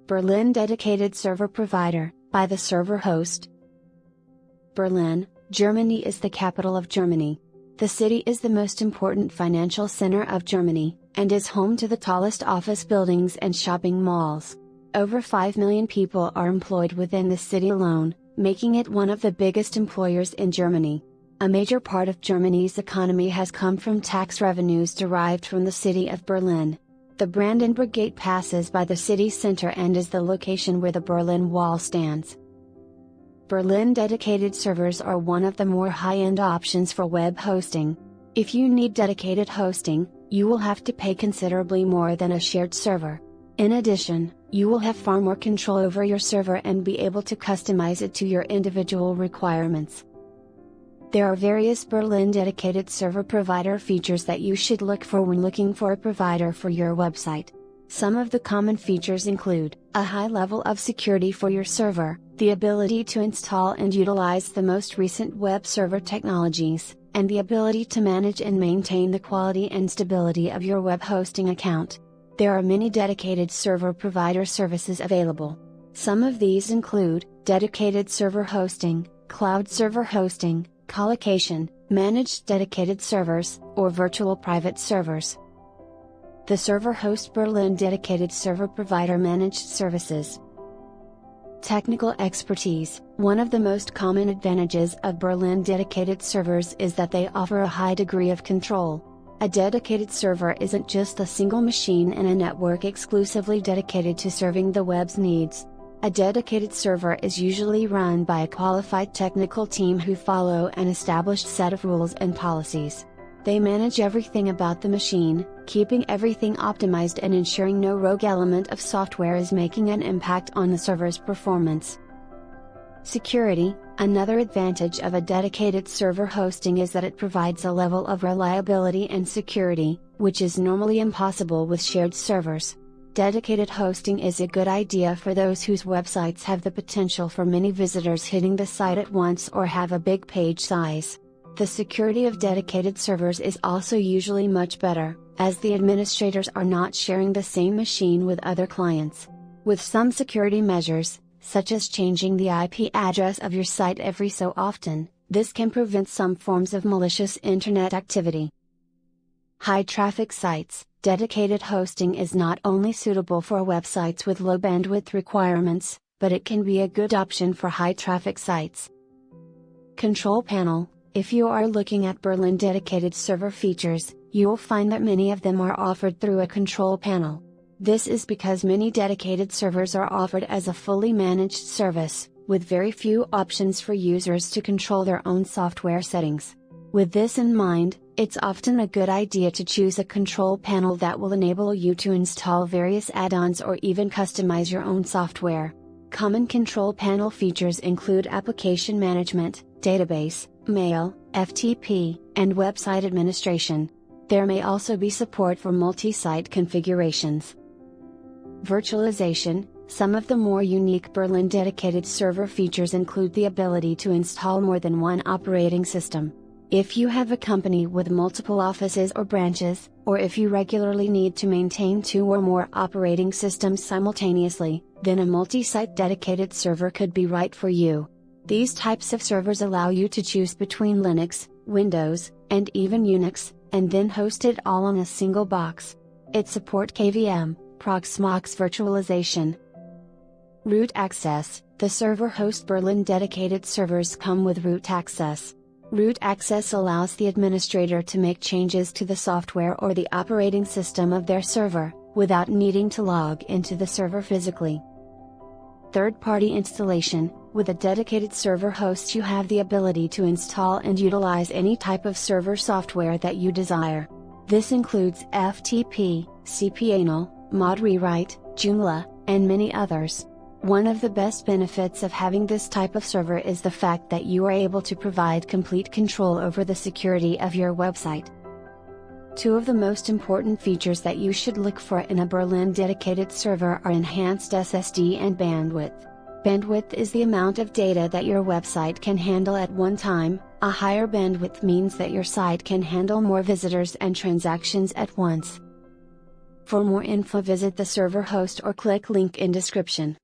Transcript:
Berlin Dedicated Server Provider, by TheServerHost. Berlin, Germany is the capital of Germany. The city is the most important financial center of Germany, and is home to the tallest office buildings and shopping malls. Over 5 million people are employed within the city alone, making it one of the biggest employers in Germany. A major part of Germany's economy has come from tax revenues derived from the city of Berlin. The Brandenburg Gate passes by the city center and is the location where the Berlin Wall stands. Berlin dedicated servers are one of the more high-end options for web hosting. If you need dedicated hosting, you will have to pay considerably more than a shared server. In addition, you will have far more control over your server and be able to customize it to your individual requirements. There are various Berlin dedicated server provider features that you should look for when looking for a provider for your website. Some of the common features include a high level of security for your server, the ability to install and utilize the most recent web server technologies, and the ability to manage and maintain the quality and stability of your web hosting account. There are many dedicated server provider services available. Some of these include dedicated server hosting, cloud server hosting, colocation, managed dedicated servers, or virtual private servers. TheServerHost Berlin Dedicated Server Provider Managed Services. Technical expertise. One of the most common advantages of Berlin dedicated servers is that they offer a high degree of control. A dedicated server isn't just a single machine in a network exclusively dedicated to serving the web's needs. A dedicated server is usually run by a qualified technical team who follow an established set of rules and policies. They manage everything about the machine, keeping everything optimized and ensuring no rogue element of software is making an impact on the server's performance. Security. Another advantage of a dedicated server hosting is that it provides a level of reliability and security, which is normally impossible with shared servers. Dedicated hosting is a good idea for those whose websites have the potential for many visitors hitting the site at once or have a big page size. The security of dedicated servers is also usually much better, as the administrators are not sharing the same machine with other clients. With some security measures, such as changing the IP address of your site every so often, this can prevent some forms of malicious internet activity. High traffic sites. Dedicated hosting is not only suitable for websites with low bandwidth requirements, but it can be a good option for high traffic sites. Control panel. If you are looking at Berlin dedicated server features, you will find that many of them are offered through a control panel. This is because many dedicated servers are offered as a fully managed service, with very few options for users to control their own software settings. With this in mind, it's often a good idea to choose a control panel that will enable you to install various add-ons or even customize your own software. Common control panel features include application management, database, mail, FTP, and website administration. There may also be support for multi-site configurations. Virtualization. Some of the more unique Berlin dedicated server features include the ability to install more than one operating system. If you have a company with multiple offices or branches, or if you regularly need to maintain 2 or more operating systems simultaneously, then a multi-site dedicated server could be right for you. These types of servers allow you to choose between Linux, Windows, and even Unix, and then host it all on a single box. It supports KVM, Proxmox virtualization. Root access. TheServerHost Berlin dedicated servers come with root access. Root access allows the administrator to make changes to the software or the operating system of their server, without needing to log into the server physically. Third-party installation. With a dedicated server host you have the ability to install and utilize any type of server software that you desire. This includes FTP, cPanel, Mod Rewrite, Joomla, and many others. One of the best benefits of having this type of server is the fact that you are able to provide complete control over the security of your website. 2 of the most important features that you should look for in a Berlin dedicated server are enhanced SSD and bandwidth. Bandwidth is the amount of data that your website can handle at one time. A higher bandwidth means that your site can handle more visitors and transactions at once. For more info visit the server host or click link in description.